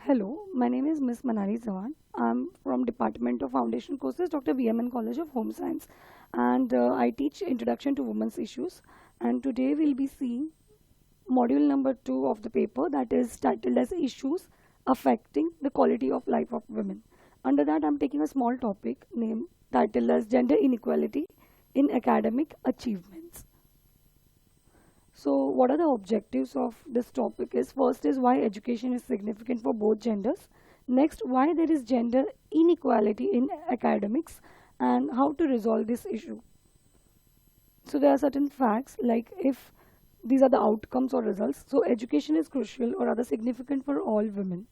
Hello, my name is Miss Manali Chavan. I'm from Department of Foundation Courses, Dr. VMN College of Home Science, and I teach Introduction to Women's Issues. And today we'll be seeing module number 2 of the paper that is titled as Issues Affecting the Quality of Life of Women. Under that, I'm taking a small topic named titled as Gender Inequality in Academic Achievements. So, what are the objectives of this topic is first is why education is significant for both genders. Next, why there is gender inequality in academics and how to resolve this issue. So, there are certain facts like if these are the outcomes or results. So, education is crucial or rather significant for all women.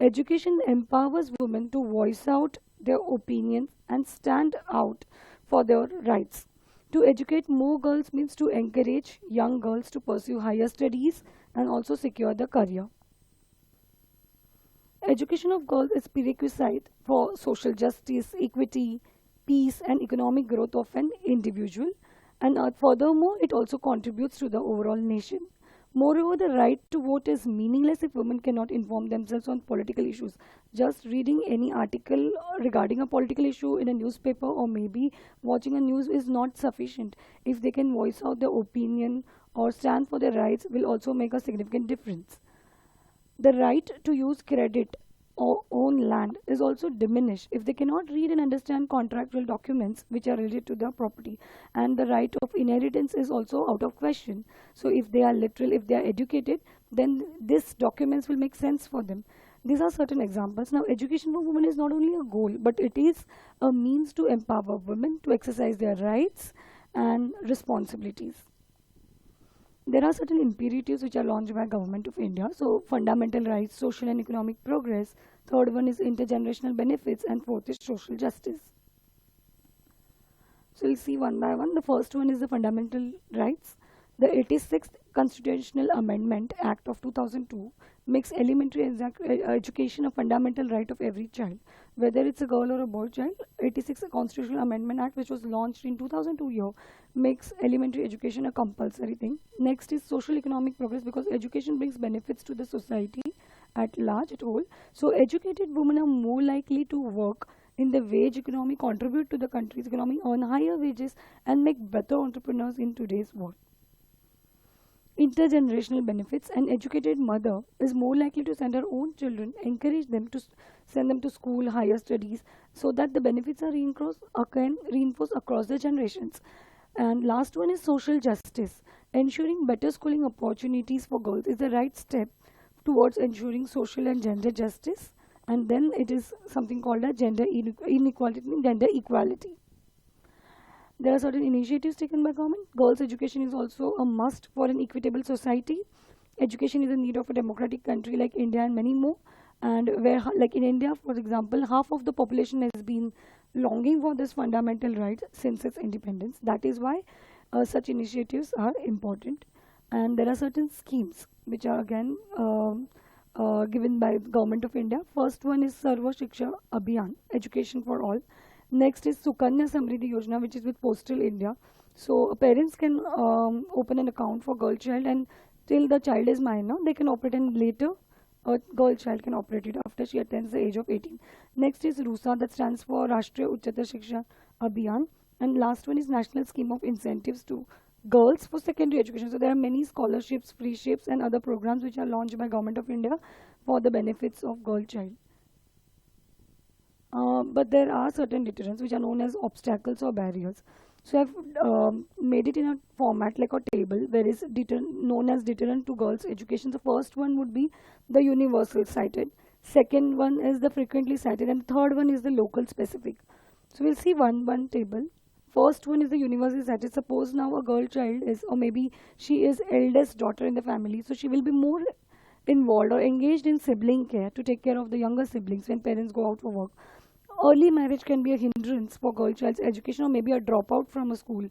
Education empowers women to voice out their opinions and stand out for their rights. To educate more girls means to encourage young girls to pursue higher studies and also secure the career. Education of girls is prerequisite for social justice, equity, peace and economic growth of an individual, and furthermore it also contributes to the overall nation. Moreover, the right to vote is meaningless if women cannot inform themselves on political issues. Just reading any article regarding a political issue in a newspaper or maybe watching a news is not sufficient. If they can voice out their opinion or stand for their rights will also make a significant difference. The right to use credit or own land is also diminished if they cannot read and understand contractual documents which are related to their property, and the right of inheritance is also out of question. So if they are literal, if they are educated, then these documents will make sense for them. These are certain examples. Now education for women is not only a goal but it is a means to empower women to exercise their rights and responsibilities. There are certain imperatives which are launched by Government of India. So fundamental rights, social and economic progress. Third one is intergenerational benefits, and fourth is social justice. So we'll see one by one. The first one is the fundamental rights. The 86th Constitutional Amendment Act of 2002 makes elementary education a fundamental right of every child, whether it's a girl or a boy child. 86th Constitutional Amendment Act, which was launched in 2002 year, makes elementary education a compulsory thing. Next is social economic progress, because education brings benefits to the society at large, at whole. So educated women are more likely to work in the wage economy, contribute to the country's economy, earn higher wages and make better entrepreneurs in today's world. Intergenerational benefits. An educated mother is more likely to send her own children, encourage them to send them to school, higher studies, so that the benefits are reinforced across the generations. And last one is social justice. Ensuring better schooling opportunities for girls is the right step towards ensuring social and gender justice. And then it is something called a gender inequality, gender equality. There are certain initiatives taken by government. Girls' education is also a must for an equitable society. Education is a need of a democratic country like India and many more. And where, like in India, for example, half of the population has been longing for this fundamental right since its independence. That is why such initiatives are important. And there are certain schemes which are again given by Government of India. First one is Sarva Shiksha Abhiyan, education for all. Next is Sukanya Samriddhi Yojana, which is with Postal India. So parents can open an account for girl child, and till the child is minor, they can operate, and later a girl child can operate it after she attains the age of 18. Next is RUSA, that stands for Rashtriya Uchchatar Shiksha Abhiyan. And last one is National Scheme of Incentives to Girls for Secondary Education. So there are many scholarships, free ships and other programs which are launched by Government of India for the benefits of girl child. But there are certain deterrents which are known as obstacles or barriers. So I've made it in a format like a table where is known as deterrent to girls' education. The first one would be the universal cited. Second one is the frequently cited, and third one is the local specific. So we'll see one table. First one is the universal cited. Suppose now a girl child is, or maybe she is eldest daughter in the family, so she will be more involved or engaged in sibling care to take care of the younger siblings when parents go out for work. Early marriage can be a hindrance for girl child's education, or maybe a dropout from a school.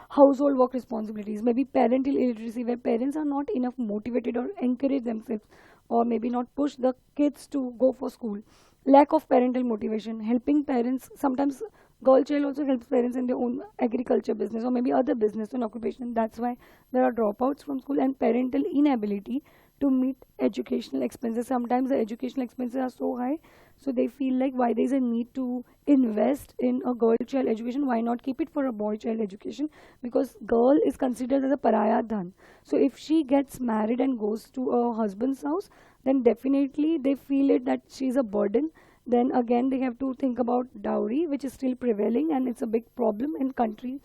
Household work responsibilities, maybe parental illiteracy, where parents are not enough motivated or encourage themselves, or maybe not push the kids to go for school. Lack of parental motivation, helping parents. Sometimes girl child also helps parents in their own agriculture business or maybe other business and occupation. That's why there are dropouts from school. And parental inability to meet educational expenses. Sometimes the educational expenses are so high, so they feel like why there is a need to invest in a girl child education, why not keep it for a boy child education, because girl is considered as a paraya dhan. So if she gets married and goes to a husband's house, then definitely they feel it that she's a burden. Then again they have to think about dowry, which is still prevailing, and it's a big problem in countries,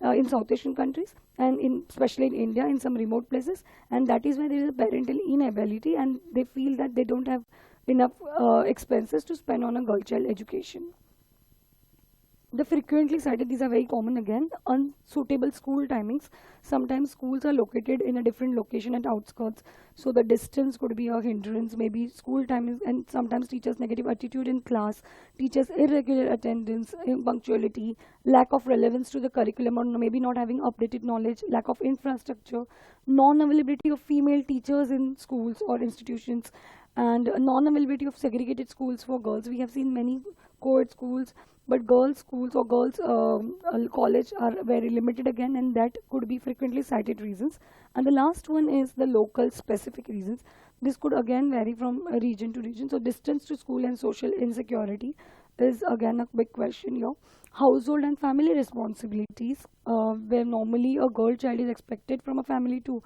in South Asian countries, and in especially in India, in some remote places. And that is why there is a parental inability, and they feel that they don't have enough expenses to spend on a girl child education. The frequently cited, these are very common again, unsuitable school timings. Sometimes schools are located in a different location at outskirts, so the distance could be a hindrance, maybe school timings, and sometimes teachers' negative attitude in class, teachers' irregular attendance, punctuality, lack of relevance to the curriculum, or maybe not having updated knowledge, lack of infrastructure, non-availability of female teachers in schools or institutions, and non-availability of segregated schools for girls. We have seen many co-ed schools, but girls schools or girls college are very limited again, and that could be frequently cited reasons. And the last one is the local specific reasons. This could again vary from region to region. So distance to school and social insecurity is again a big question here. Household and family responsibilities, where normally a girl child is expected from a family to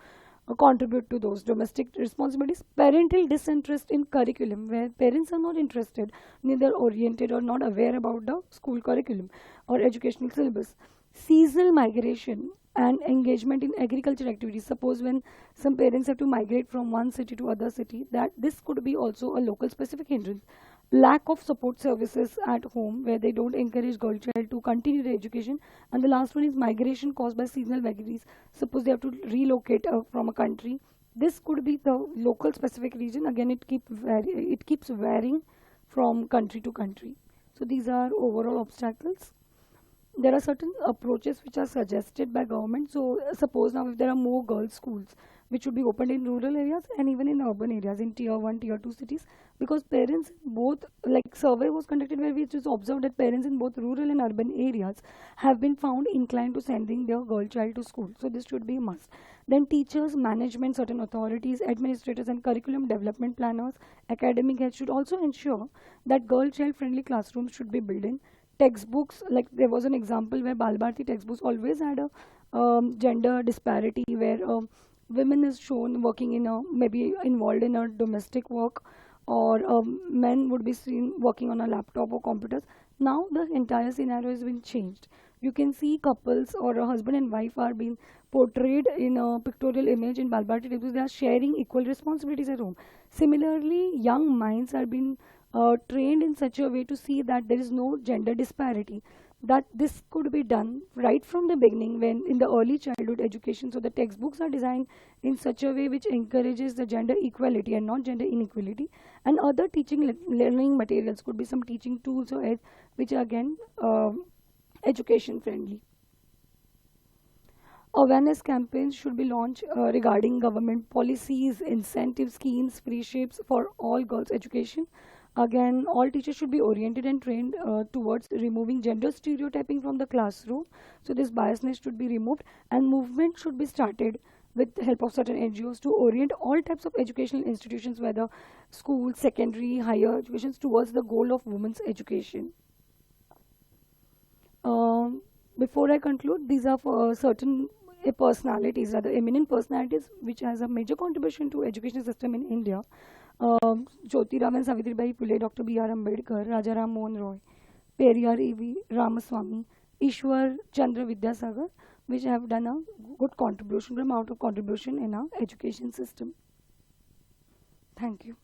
contribute to those domestic responsibilities. Parental disinterest in curriculum, where parents are not interested, neither oriented or not aware about the school curriculum or educational syllabus. Seasonal migration and engagement in agriculture activities. Suppose when some parents have to migrate from one city to other city, that this could be also a local specific hindrance. Lack of support services at home, where they don't encourage girl child to continue their education. And the last one is migration caused by seasonal vagaries. Suppose they have to relocate from a country, this could be the local specific region. Again, it keeps varying from country to country. So these are overall obstacles. There are certain approaches which are suggested by government. So suppose now if there are more girls schools which would be opened in rural areas and even in urban areas, in tier 1 tier 2 cities, because parents in both, like survey was conducted where we just observed that parents in both rural and urban areas have been found inclined to sending their girl child to school. So this should be a must. Then teachers, management, certain authorities, administrators and curriculum development planners, academic heads should also ensure that girl child friendly classrooms should be built in. Textbooks, like there was an example where Balbharti textbooks always had a gender disparity, where women is shown working in a, maybe involved in a domestic work, or men would be seen working on a laptop or computers. Now the entire scenario has been changed. You can see couples or a husband and wife are being portrayed in a pictorial image in Balbharti textbooks. They are sharing equal responsibilities at home. Similarly, young minds are being trained in such a way to see that there is no gender disparity, that this could be done right from the beginning when in the early childhood education. So the textbooks are designed in such a way which encourages the gender equality and not gender inequality. And other teaching learning materials could be some teaching tools or aids which are again education friendly. Awareness campaigns should be launched regarding government policies, incentive schemes, free shapes for all girls' education. Again, all teachers should be oriented and trained towards removing gender stereotyping from the classroom. So this biasness should be removed, and movement should be started with the help of certain NGOs to orient all types of educational institutions, whether schools, secondary, higher educations, towards the goal of women's education. Um, Before I conclude, these are for certain personalities, rather eminent personalities, which has a major contribution to education system in India. Jyotirao and Savitribai Phule, Dr. B.R. Ambedkar, Rajaram Mohan Roy, Periyar E.V. Ramaswamy, Ishwar Chandra Vidyasagar, which have done a good contribution, amount of contribution in our education system. Thank you.